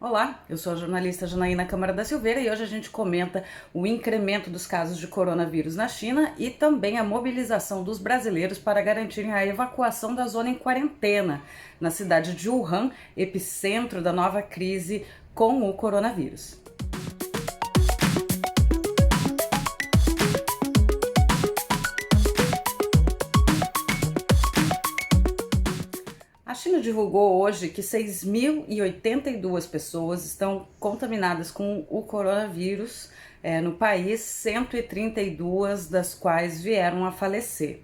Olá, eu sou a jornalista Janaína Câmara da Silveira e hoje a gente comenta o incremento dos casos de coronavírus na China e também a mobilização dos brasileiros para garantirem a evacuação da zona em quarentena na cidade de Wuhan, epicentro da nova crise com o coronavírus. A China divulgou hoje que 6.082 pessoas estão contaminadas com o coronavírus no país, 132 das quais vieram a falecer.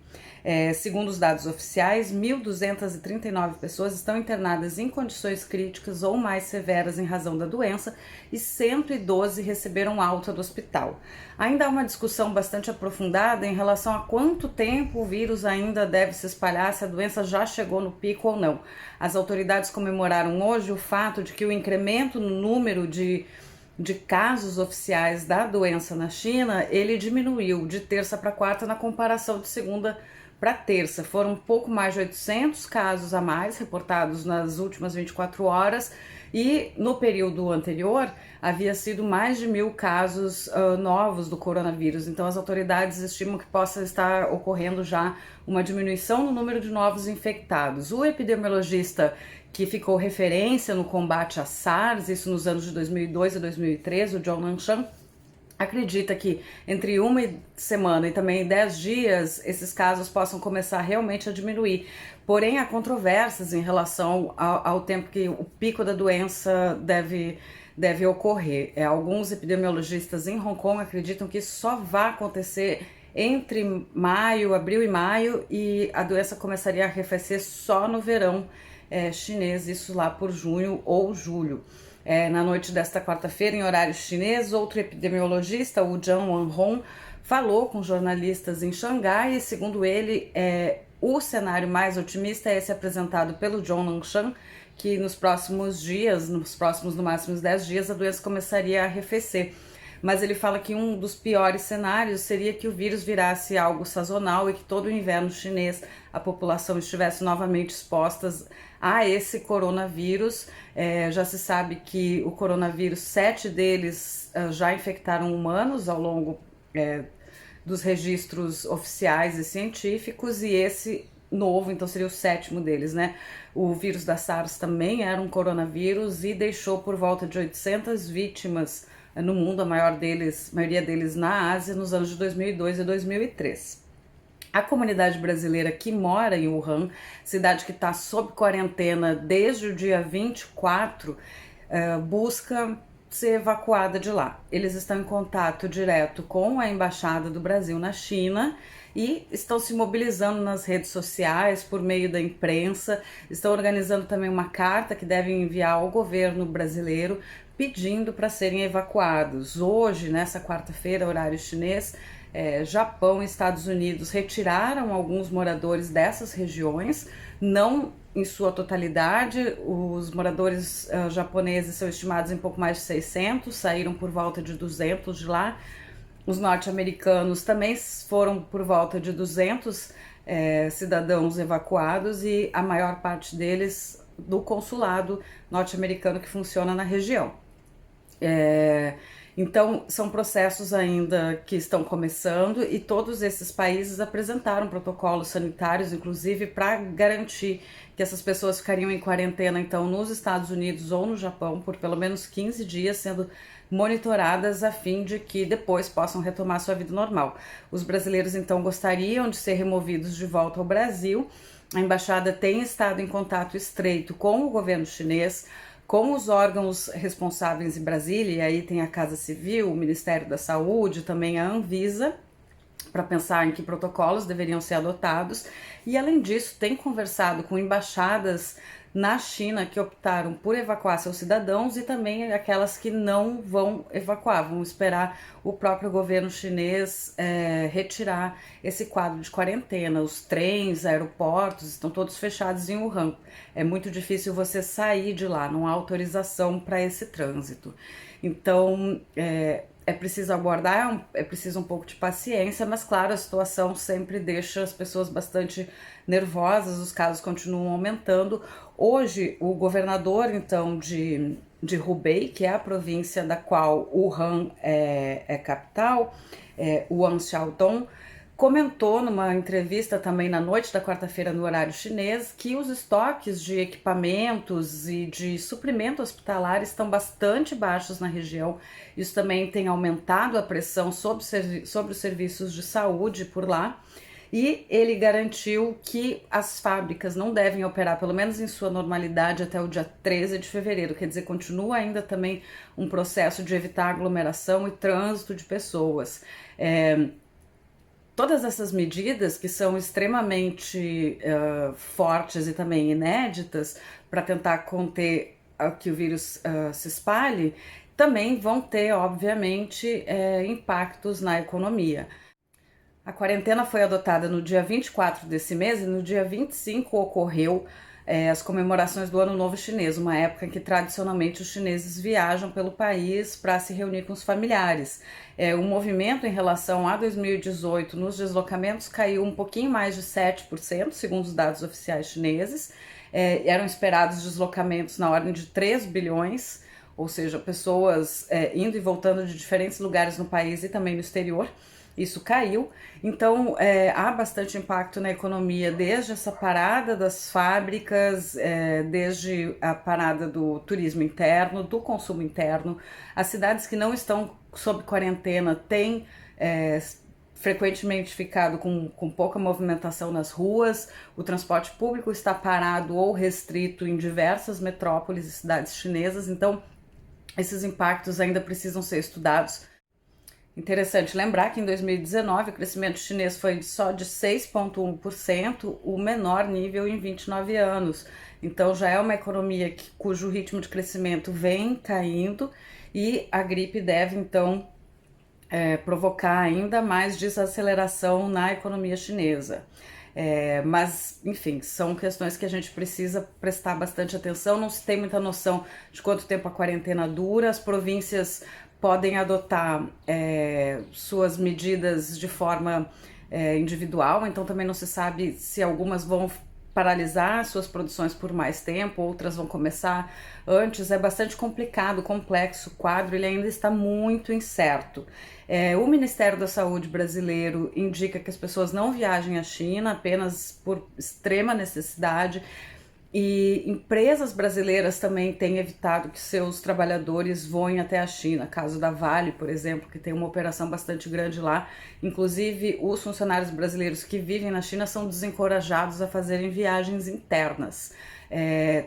Segundo os dados oficiais, 1.239 pessoas estão internadas em condições críticas ou mais severas em razão da doença e 112 receberam alta do hospital. Ainda há uma discussão bastante aprofundada em relação a quanto tempo o vírus ainda deve se espalhar, se a doença já chegou no pico ou não. As autoridades comemoraram hoje o fato de que o incremento no número de casos oficiais da doença na China, ele diminuiu de terça para quarta na comparação de segunda para terça. Foram um pouco mais de 800 casos a mais reportados nas últimas 24 horas e no período anterior havia sido mais de 1.000 casos novos do coronavírus. Então as autoridades estimam que possa estar ocorrendo já uma diminuição no número de novos infectados. O epidemiologista que ficou referência no combate à SARS, isso nos anos de 2002 e 2013, o Zhou Nanshan, acredita que entre uma semana e também 10 dias esses casos possam começar realmente a diminuir. Porém, há controvérsias em relação ao tempo que o pico da doença deve ocorrer. Alguns epidemiologistas em Hong Kong acreditam que isso só vai acontecer entre abril e maio, e a doença começaria a arrefecer só no verão chinês, isso lá por junho ou julho. Na noite desta quarta-feira, em horário chinês, outro epidemiologista, o Zhang Wenhong, falou com jornalistas em Xangai e, segundo ele, o cenário mais otimista é esse apresentado pelo Zhou Nanshan, que nos próximos dias, no máximo 10 dias, a doença começaria a arrefecer. Mas ele fala que um dos piores cenários seria que o vírus virasse algo sazonal e que todo o inverno chinês a população estivesse novamente exposta a esse coronavírus. Já se sabe que o coronavírus, 7 deles já infectaram humanos ao longo dos registros oficiais e científicos, e esse novo, então seria o 7º deles, né? O vírus da SARS também era um coronavírus e deixou por volta de 800 vítimas no mundo, a maioria deles na Ásia, nos anos de 2002 e 2003. A comunidade brasileira que mora em Wuhan, cidade que está sob quarentena desde o dia 24, busca ser evacuada de lá. Eles estão em contato direto com a Embaixada do Brasil na China e estão se mobilizando nas redes sociais, por meio da imprensa, estão organizando também uma carta que devem enviar ao governo brasileiro pedindo para serem evacuados. Hoje, nessa quarta-feira, horário chinês, Japão e Estados Unidos retiraram alguns moradores dessas regiões, não em sua totalidade. Os moradores japoneses são estimados em pouco mais de 600, saíram por volta de 200 de lá. Os norte-americanos também foram por volta de 200 cidadãos evacuados, e a maior parte deles do consulado norte-americano que funciona na região. Então, são processos ainda que estão começando, e todos esses países apresentaram protocolos sanitários, inclusive, para garantir que essas pessoas ficariam em quarentena, então, nos Estados Unidos ou no Japão, por pelo menos 15 dias, sendo monitoradas a fim de que depois possam retomar sua vida normal. Os brasileiros, então, gostariam de ser removidos de volta ao Brasil. A embaixada tem estado em contato estreito com o governo chinês, com os órgãos responsáveis em Brasília, e aí tem a Casa Civil, o Ministério da Saúde, também a Anvisa, para pensar em que protocolos deveriam ser adotados. E além disso, tem conversado com embaixadas na China que optaram por evacuar seus cidadãos, e também aquelas que não vão evacuar, vão esperar o próprio governo chinês retirar esse quadro de quarentena. Os trens, aeroportos estão todos fechados em Wuhan. É muito difícil você sair de lá, não há autorização para esse trânsito. Então, é preciso aguardar, é preciso um pouco de paciência, mas claro, a situação sempre deixa as pessoas bastante nervosas, os casos continuam aumentando. Hoje, o governador, então, de de Hubei, que é a província da qual Wuhan é capital, Wuhan Xiaodong, comentou numa entrevista também na noite da quarta-feira no horário chinês que os estoques de equipamentos e de suprimento hospitalar estão bastante baixos na região. Isso também tem aumentado a pressão sobre os serviços de saúde por lá. E ele garantiu que as fábricas não devem operar, pelo menos em sua normalidade, até o dia 13 de fevereiro. Quer dizer, continua ainda também um processo de evitar aglomeração e trânsito de pessoas. Todas essas medidas, que são extremamente fortes e também inéditas para tentar conter que o vírus se espalhe, também vão ter, obviamente, impactos na economia. A quarentena foi adotada no dia 24 desse mês e no dia 25 ocorreu as comemorações do Ano Novo Chinês, uma época em que tradicionalmente os chineses viajam pelo país para se reunir com os familiares. O movimento em relação a 2018 nos deslocamentos caiu um pouquinho mais de 7%, segundo os dados oficiais chineses. Eram esperados deslocamentos na ordem de 3 bilhões, ou seja, pessoas indo e voltando de diferentes lugares no país e também no exterior. Isso caiu, então há bastante impacto na economia, desde essa parada das fábricas, desde a parada do turismo interno, do consumo interno. As cidades que não estão sob quarentena têm frequentemente ficado com pouca movimentação nas ruas, o transporte público está parado ou restrito em diversas metrópoles e cidades chinesas, então esses impactos ainda precisam ser estudados. Interessante lembrar que em 2019 o crescimento chinês foi só de 6,1%, o menor nível em 29 anos. Então já é uma economia cujo ritmo de crescimento vem caindo e a gripe deve então provocar ainda mais desaceleração na economia chinesa. Mas, enfim, são questões que a gente precisa prestar bastante atenção. Não se tem muita noção de quanto tempo a quarentena dura. As províncias podem adotar suas medidas de forma individual, então também não se sabe se algumas vão paralisar suas produções por mais tempo, outras vão começar antes. É bastante complicado, complexo o quadro, ele ainda está muito incerto. O Ministério da Saúde brasileiro indica que as pessoas não viajem à China apenas por extrema necessidade. E empresas brasileiras também têm evitado que seus trabalhadores voem até a China. Caso da Vale, por exemplo, que tem uma operação bastante grande lá. Inclusive, os funcionários brasileiros que vivem na China são desencorajados a fazerem viagens internas.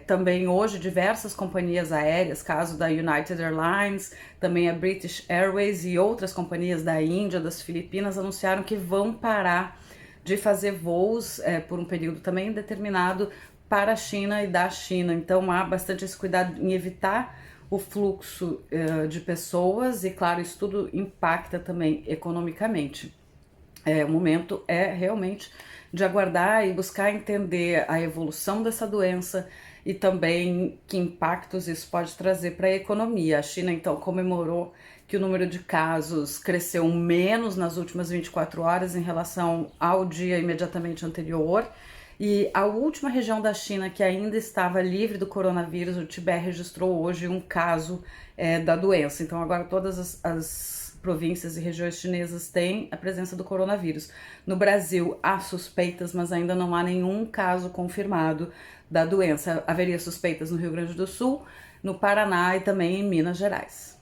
Também hoje diversas companhias aéreas, caso da United Airlines, também a British Airways e outras companhias da Índia, das Filipinas, anunciaram que vão parar de fazer voos por um período também indeterminado para a China e da China. Então há bastante esse cuidado em evitar o fluxo de pessoas e, claro, isso tudo impacta também economicamente. O momento é realmente de aguardar e buscar entender a evolução dessa doença e também que impactos isso pode trazer para a economia. A China, então, comemorou que o número de casos cresceu menos nas últimas 24 horas em relação ao dia imediatamente anterior. E a última região da China que ainda estava livre do coronavírus, o Tibete, registrou hoje um caso da doença. Então agora todas as províncias e regiões chinesas têm a presença do coronavírus. No Brasil há suspeitas, mas ainda não há nenhum caso confirmado da doença. Haveria suspeitas no Rio Grande do Sul, no Paraná e também em Minas Gerais.